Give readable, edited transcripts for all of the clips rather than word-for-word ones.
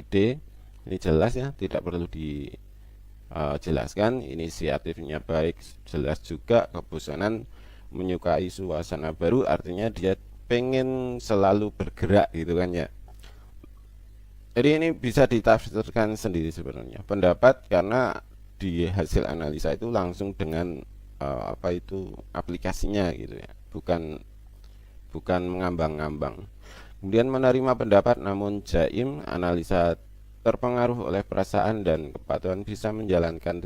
ide. Ini jelas ya, tidak perlu dijelaskan. Inisiatifnya baik, jelas juga kebosanan, menyukai suasana baru, artinya dia pengen selalu bergerak gitu kan ya. Jadi ini bisa ditafsirkan sendiri sebenarnya pendapat, karena di hasil analisa itu langsung dengan apa itu aplikasinya gitu ya, bukan bukan mengambang-ngambang. Kemudian menerima pendapat namun jaim, analisa terpengaruh oleh perasaan dan kepatuhan, bisa menjalankan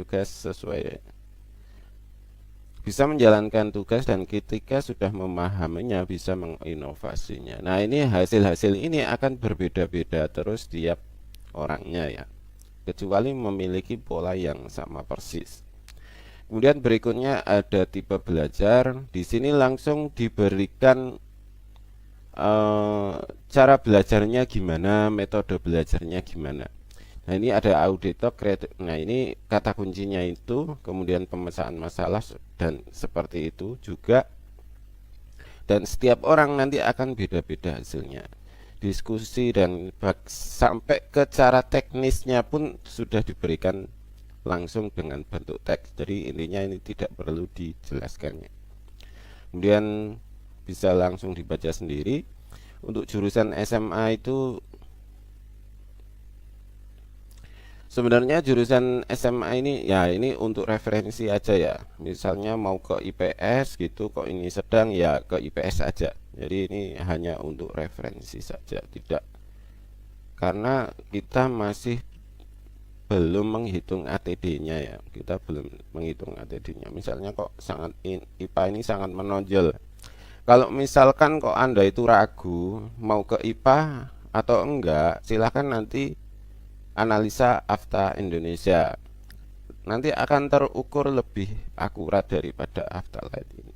tugas dan ketika sudah memahaminya bisa menginovasinya. Nah, ini hasil-hasil ini akan berbeda-beda terus tiap orangnya ya, kecuali memiliki pola yang sama persis. Kemudian berikutnya ada tipe belajar. Di sini langsung diberikan cara belajarnya gimana, metode belajarnya gimana. Nah, ini ada auditor kreatif. Nah, ini kata kuncinya itu, kemudian pemecahan masalah dan seperti itu juga. Dan setiap orang nanti akan beda-beda hasilnya. Diskusi dan sampai ke cara teknisnya pun sudah diberikan langsung dengan bentuk teks. Jadi intinya ini tidak perlu dijelaskannya. Kemudian bisa langsung dibaca sendiri. Untuk jurusan SMA itu sebenarnya jurusan SMA ini ya ini untuk referensi aja ya. Misalnya mau ke IPS gitu, kok ini sedang ya ke IPS aja. Jadi ini hanya untuk referensi saja, tidak, karena kita masih belum menghitung ATD-nya ya. Kita belum menghitung ATD-nya. Misalnya kok IPA ini sangat menonjol. Kalau misalkan kok Anda itu ragu mau ke IPA atau enggak, silahkan nanti analisa AFTA Indonesia. Nanti akan terukur lebih akurat daripada AFTA lain ini.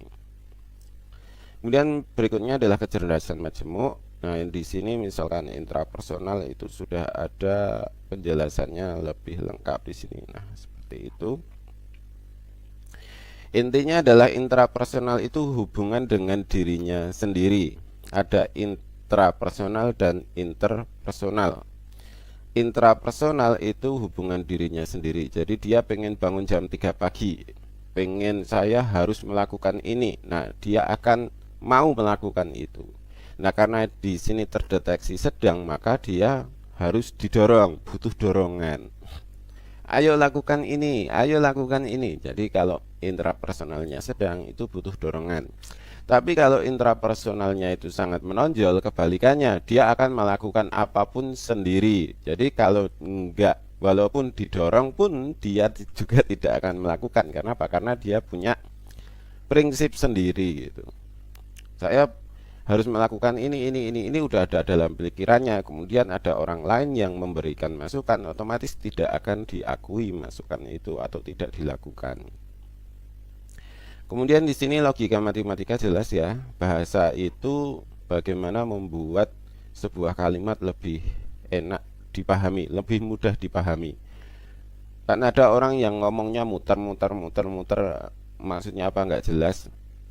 Kemudian berikutnya adalah kecerdasan majemuk. Nah, di sini misalkan intrapersonal itu sudah ada penjelasannya lebih lengkap di sini. Nah, seperti itu. Intinya adalah intrapersonal itu hubungan dengan dirinya sendiri. Ada intrapersonal dan interpersonal. Intrapersonal itu hubungan dirinya sendiri. Jadi dia pengen bangun jam 3 pagi, pengen saya harus melakukan ini. Nah, dia akan mau melakukan itu. Nah, karena di sini terdeteksi sedang, maka dia harus didorong, butuh dorongan. Ayo lakukan ini, ayo lakukan ini. Jadi kalau intrapersonalnya sedang, itu butuh dorongan. Tapi kalau intrapersonalnya itu sangat menonjol, kebalikannya, dia akan melakukan apapun sendiri. Jadi kalau enggak, walaupun didorong pun dia juga tidak akan melakukan. Karena apa? Karena dia punya prinsip sendiri gitu. Saya harus melakukan ini udah ada dalam pikirannya. Kemudian ada orang lain yang memberikan masukan, otomatis tidak akan diakui masukan itu atau tidak dilakukan. Kemudian di sini logika matematika jelas ya. Bahasa itu bagaimana membuat sebuah kalimat lebih enak dipahami, lebih mudah dipahami. Kan ada orang yang ngomongnya muter-muter, maksudnya apa nggak jelas.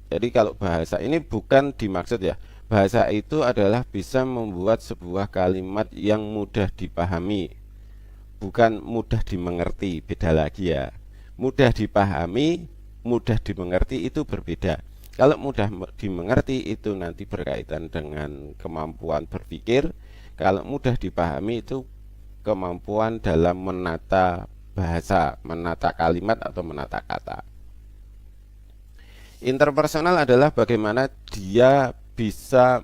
Jadi kalau bahasa ini bukan dimaksud ya. Bahasa itu adalah bisa membuat sebuah kalimat yang mudah dipahami, bukan mudah dimengerti. Beda lagi ya. Mudah dipahami, mudah dimengerti itu berbeda. Kalau mudah dimengerti itu nanti berkaitan dengan kemampuan berpikir. Kalau mudah dipahami itu kemampuan dalam menata bahasa, menata kalimat atau menata kata. Interpersonal adalah bagaimana dia bisa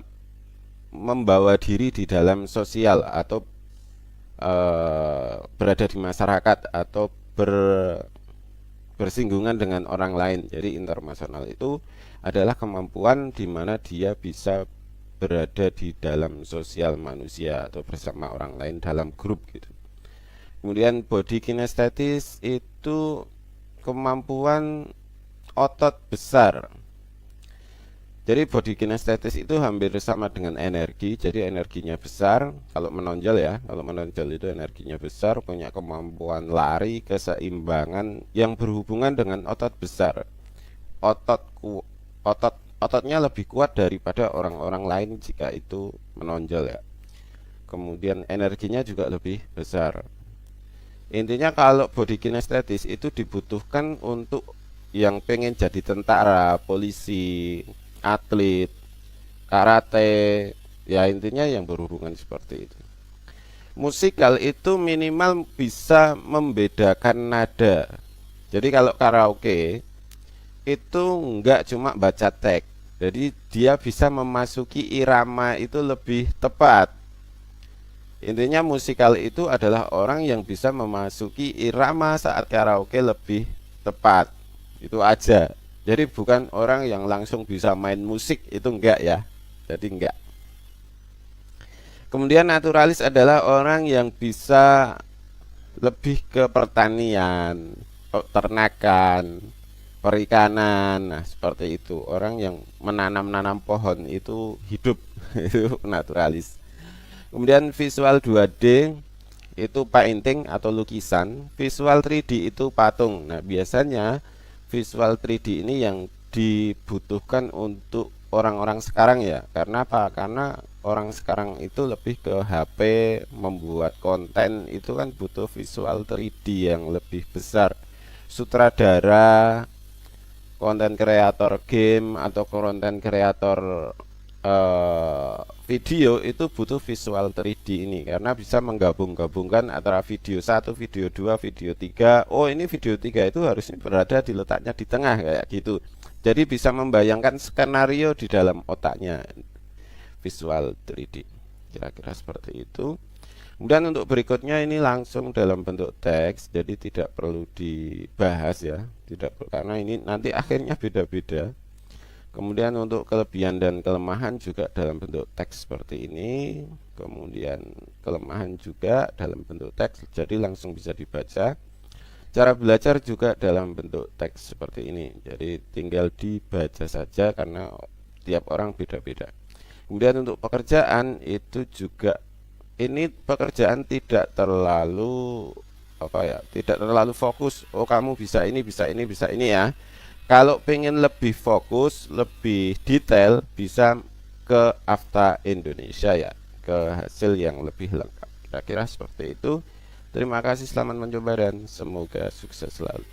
membawa diri di dalam sosial atau berada di masyarakat atau bersinggungan dengan orang lain. Jadi interpersonal itu adalah kemampuan di mana dia bisa berada di dalam sosial manusia atau bersama orang lain dalam grup gitu. Kemudian body kinestetis itu kemampuan otot besar. Jadi body kinestetis itu hampir sama dengan energi. Jadi energinya besar. Kalau menonjol ya, kalau menonjol itu energinya besar, punya kemampuan lari, keseimbangan yang berhubungan dengan otot besar. Otot ototnya lebih kuat daripada orang-orang lain jika itu menonjol ya. kemudian energinya juga lebih besar. Intinya kalau body kinestetis itu dibutuhkan untuk yang pengen jadi tentara, polisi, atlet, karate, ya intinya yang berhubungan seperti itu. Musikal itu minimal bisa membedakan nada. Jadi kalau karaoke itu enggak cuma baca teks, jadi dia bisa memasuki irama itu lebih tepat. Intinya musikal itu adalah orang yang bisa memasuki irama saat karaoke lebih tepat. Itu aja. Jadi bukan orang yang langsung bisa main musik, itu enggak ya. Jadi enggak. Kemudian naturalis adalah orang yang bisa lebih ke pertanian, peternakan, perikanan. Nah, seperti itu. Orang yang menanam-nanam pohon itu hidup. Itu naturalis. Kemudian visual 2D itu painting atau lukisan, visual 3D itu patung. Nah, biasanya visual 3D ini yang dibutuhkan untuk orang-orang sekarang ya. Karena apa? Karena orang sekarang itu lebih ke HP, membuat konten itu kan butuh visual 3D yang lebih besar. Sutradara, konten kreator game atau konten kreator video itu butuh visual 3D ini karena bisa menggabung-gabungkan antara video 1, video 2, video 3. Oh, ini video 3 itu harusnya berada di letaknya di tengah kayak gitu. Jadi bisa membayangkan skenario di dalam otaknya. Visual 3D. Kira-kira seperti itu. Kemudian untuk berikutnya ini langsung dalam bentuk teks, jadi tidak perlu dibahas ya, tidak perlu, karena ini nanti akhirnya beda-beda. Kemudian untuk kelebihan dan kelemahan juga dalam bentuk teks seperti ini. Kemudian kelemahan juga dalam bentuk teks, jadi langsung bisa dibaca. Cara belajar juga dalam bentuk teks seperti ini. Jadi tinggal dibaca saja karena tiap orang beda-beda. Kemudian untuk pekerjaan itu juga, ini pekerjaan tidak terlalu tidak terlalu fokus. Oh, kamu bisa ini, bisa ini, bisa ini ya. Kalau pengen lebih fokus, lebih detail, bisa ke Afta Indonesia ya, ke hasil yang lebih lengkap. Kira-kira seperti itu. Terima kasih, selamat mencoba dan semoga sukses selalu.